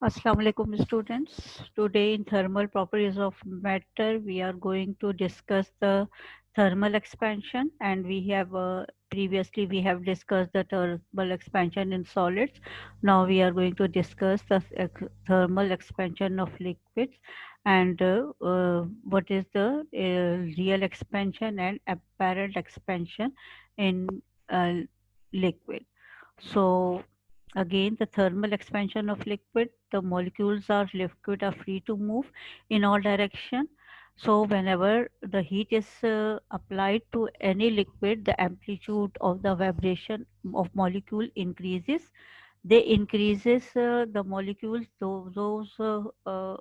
Assalamu alaikum students. Today in thermal properties of matter, we are going to discuss the thermal expansion, and we have previously we have discussed the thermal expansion in solids. Now we are going to discuss the thermal expansion of liquids and what is the real expansion and apparent expansion in liquid. So again, the thermal expansion of liquid, the molecules are liquid are free to move in all direction. So whenever the heat is applied to any liquid, the amplitude of the vibration of molecule increases. They increases the molecules, those uh,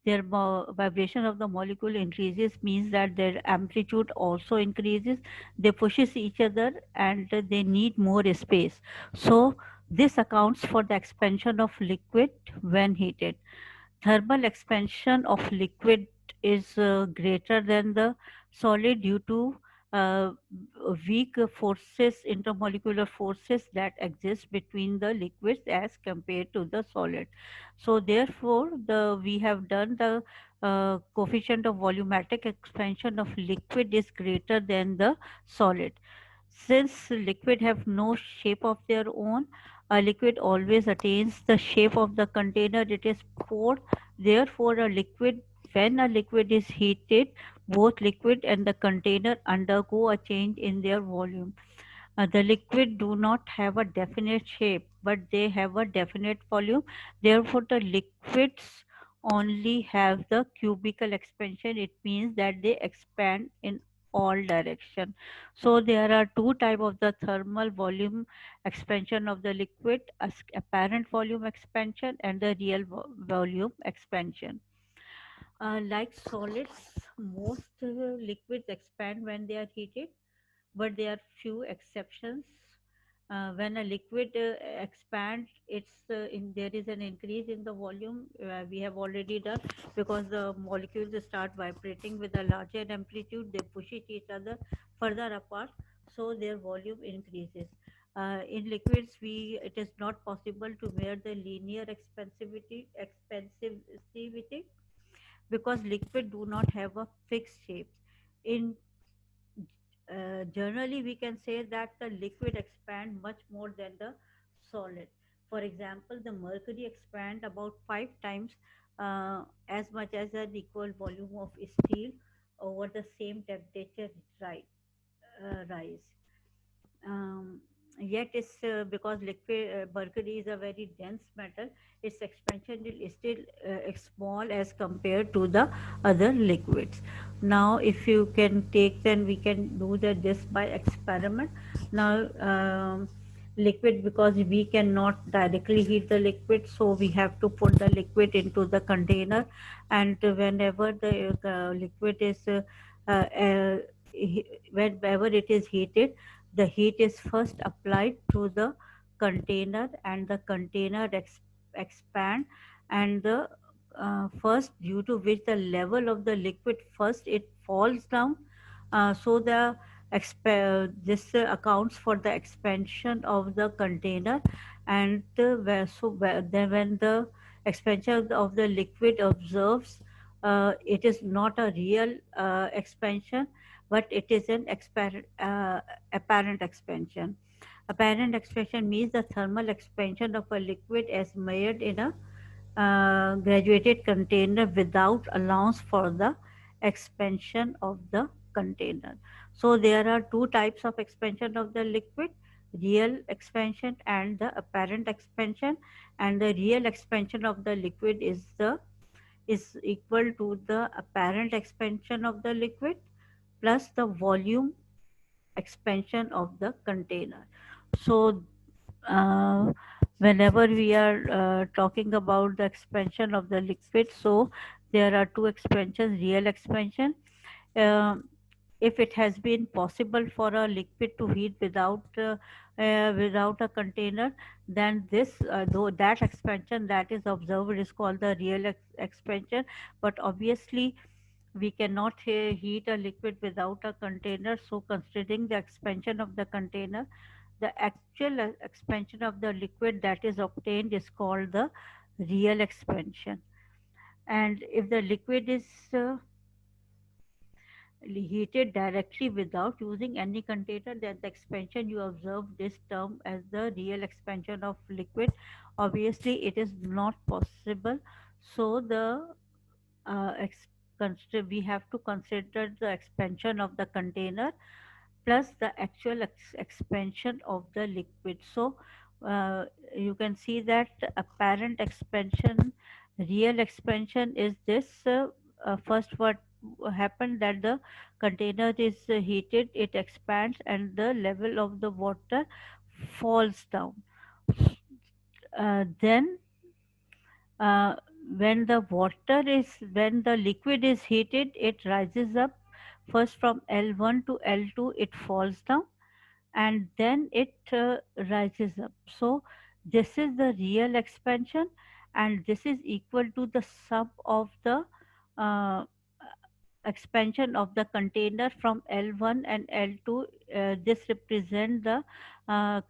their vibration of the molecule increases means that their amplitude also increases. They pushes each other and they need more space. So this accounts for the expansion of liquid when heated. Thermal expansion of liquid is greater than the solid due to uh, weak forces, intermolecular forces that exist between the liquids as compared to the solid. So therefore, we have done the coefficient of volumetric expansion of liquid is greater than the solid. Since liquid have no shape of their own, a liquid always attains the shape of the container it is poured. Therefore, when a liquid is heated, both liquid and the container undergo a change in their volume. The liquid do not have a definite shape, but they have a definite volume. Therefore, the liquids only have the cubical expansion. It means that they expand in all direction. So there are two type of the thermal volume expansion of the liquid: as apparent volume expansion and the real volume expansion. Like solids, most liquids expand when they are heated, but there are few exceptions. When a liquid expands, there is an increase in the volume. We have already done because the molecules start vibrating with a larger amplitude. They push each other further apart, so their volume increases. In liquids, it is not possible to measure the linear expansivity because liquid do not have a fixed shape. In Generally, we can say that the liquid expand much more than the solid. For example, the mercury expand about 5 times as much as an equal volume of steel over the same temperature rise. um, Yet it's because liquid mercury is a very dense metal, its expansion is still small as compared to the other liquids. Now if you can take, then we can do this by experiment. Now liquid, because we cannot directly heat the liquid, so we have to put the liquid into the container, and whenever the liquid is uh, whenever it is heated, the heat is first applied to the container and the container expand, and the first, due to which the level of the liquid first it falls down. So this accounts for the expansion of the container, and then when the expansion of the liquid observes, it is not a real expansion, but it is an apparent expansion. Apparent expansion means the thermal expansion of a liquid as measured in a graduated container without allowance for the expansion of the container. So there are two types of expansion of the liquid: real expansion and the apparent expansion. And the real expansion of the liquid is equal to the apparent expansion of the liquid plus the volume expansion of the container. So, uh, whenever we are talking about the expansion of the liquid, so there are two expansions: real expansion. Um if it has been possible for a liquid to heat without a container, then though that expansion that is observed is called the real expansion. But obviously we cannot heat a liquid without a container, so considering the expansion of the container, The actual expansion of the liquid that is obtained is called the real expansion. And if the liquid is heated directly without using any container, then the expansion you observe this term as the real expansion of liquid. Obviously, it is not possible. So the we have to consider the expansion of the container plus the actual expansion of the liquid. So uh, you can see that apparent expansion, real expansion is this. First, what happened that the container is heated, it expands, and the level of the water falls down. Then uh, when the liquid is heated, it rises up first from L1 to L2, it falls down, and then it rises up. So this is the real expansion, and this is equal to the sum of the uh, expansion of the container from L1 and L2. This represent the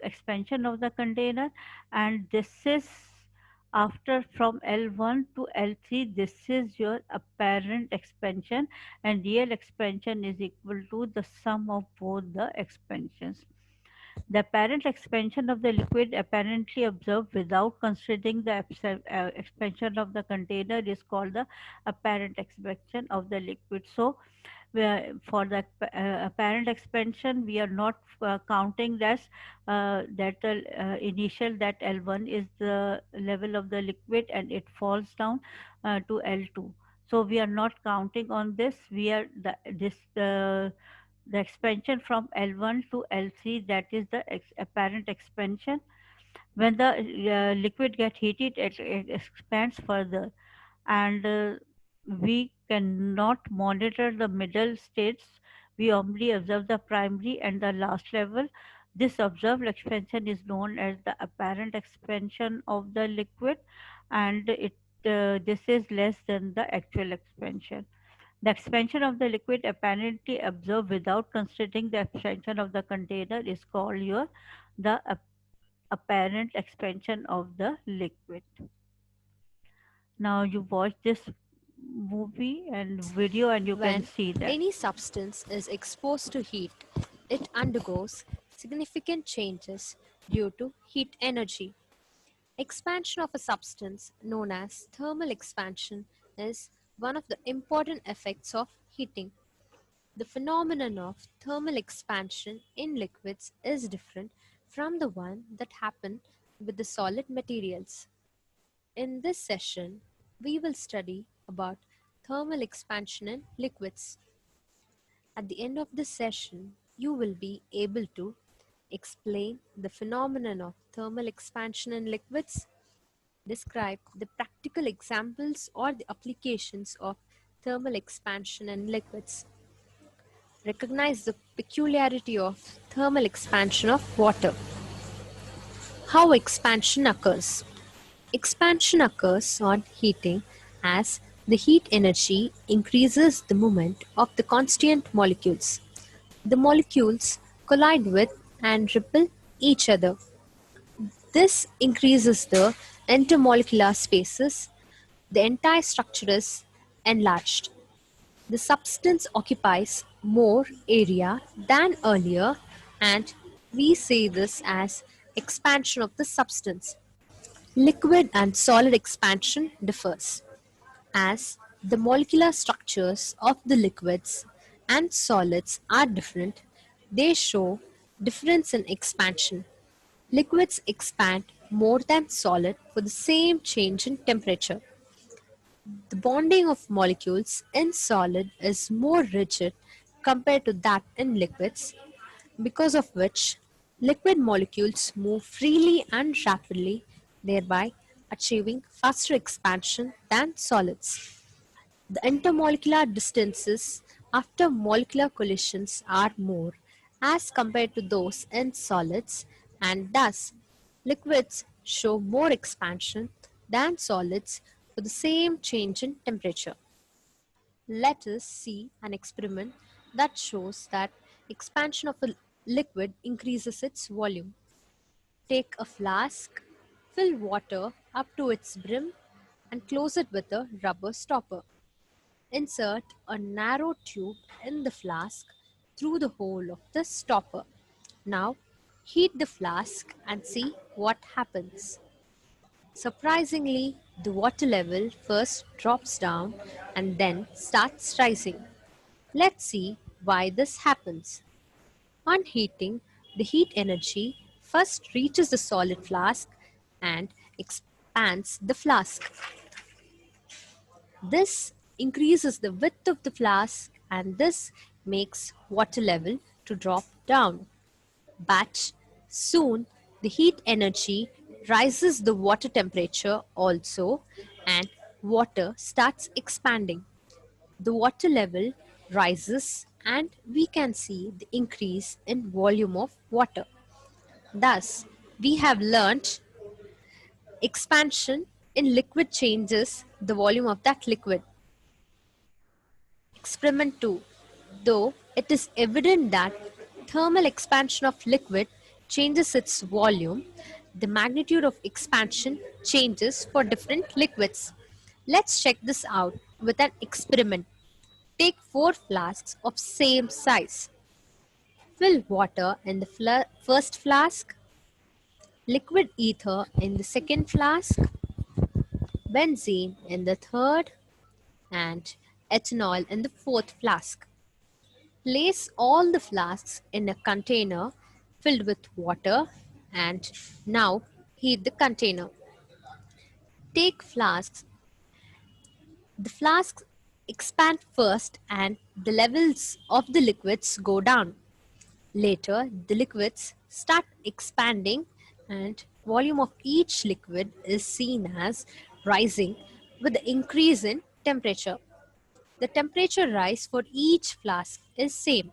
expansion of the container, and this is after from L1 to L3. This is your apparent expansion, and real expansion is equal to the sum of both the expansions. The apparent expansion of the liquid apparently observed without considering the expansion of the container is called the apparent expansion of the liquid. So, for the apparent expansion, we are not counting that initial that L1 is the level of the liquid and it falls down to L2. So we are not counting on this. We are the expansion from L1 to L3, that is the apparent expansion. When the liquid gets heated, it expands further, and we cannot monitor the middle states. We only observe the primary and the last level. This observed expansion is known as the apparent expansion of the liquid, and this is less than the actual expansion. The expansion of the liquid apparently observed without considering the expansion of the container is called the apparent expansion of the liquid. Now you watch this movie and video and you can When see that. any substance is exposed to heat, it undergoes significant changes due to heat energy. Expansion of a substance, known as thermal expansion, is one of the important effects of heating. The phenomenon of thermal expansion in liquids is different from the one that happened with the solid materials. In this session, we will study about thermal expansion in liquids. At the end of this session, you will be able to explain the phenomenon of thermal expansion in liquids, describe the practical examples or the applications of thermal expansion in liquids, recognize the peculiarity of thermal expansion of water. How expansion occurs. Expansion occurs on heating as the heat energy increases the moment of the constituent molecules. The molecules collide with and repel each other. This increases the intermolecular spaces. The entire structure is enlarged. The substance occupies more area than earlier, and we say this as expansion of the substance. Liquid and solid expansion differs, as the molecular structures of the liquids and solids are different. They show difference in expansion. Liquids expand more than solid for the same change in temperature. The bonding of molecules in solid is more rigid compared to that in liquids, because of which liquid molecules move freely and rapidly, thereby achieving faster expansion than solids. The intermolecular distances after molecular collisions are more as compared to those in solids, and thus liquids show more expansion than solids for the same change in temperature. Let us see an experiment that shows that expansion of a liquid increases its volume. Take a flask, fill water up to its brim, and close it with a rubber stopper. Insert a narrow tube in the flask through the hole of the stopper. Now, heat the flask and see what happens. Surprisingly, the water level first drops down and then starts rising. Let's see why this happens. On heating, the heat energy first reaches the solid flask and expands the flask. This increases the width of the flask and this makes water level to drop down. But soon the heat energy rises the water temperature also and water starts expanding. The water level rises and we can see the increase in volume of water. Thus, we have learnt expansion in liquid changes the volume of that liquid. Experiment 2. Though it is evident that thermal expansion of liquid changes its volume, the magnitude of expansion changes for different liquids. Let's check this out with an experiment. Take 4 flasks of same size. Fill water in the first flask, liquid ether in the second flask, benzene in the third, and ethanol in the fourth flask. Place all the flasks in a container filled with water and now heat the container. Take flasks. The flasks expand first and the levels of the liquids go down. Later, the liquids start expanding and volume of each liquid is seen as rising with the increase in temperature. The temperature rise for each flask is same.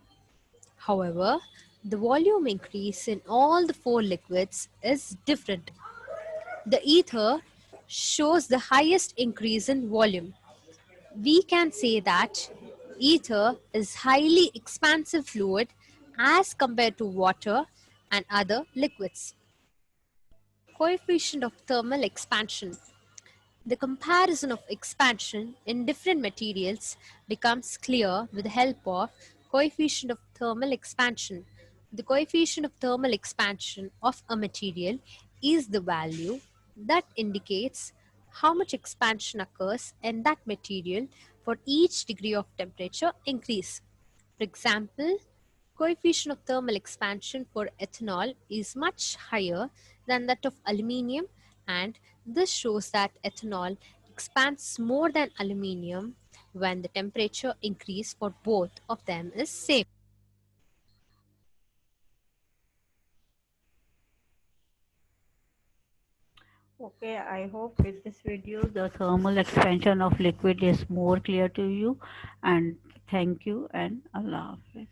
However, the volume increase in all the 4 liquids is different. The ether shows the highest increase in volume. We can say that ether is highly expansive fluid as compared to water and other liquids. Coefficient of thermal expansion. The comparison of expansion in different materials becomes clear with the help of coefficient of thermal expansion. The coefficient of thermal expansion of a material is the value that indicates how much expansion occurs in that material for each degree of temperature increase. For example, coefficient of thermal expansion for ethanol is much higher than that of aluminium, and this shows that ethanol expands more than aluminium when the temperature increase for both of them is same. Okay, I hope with this video the thermal expansion of liquid is more clear to you, and thank you and Allah Hafiz.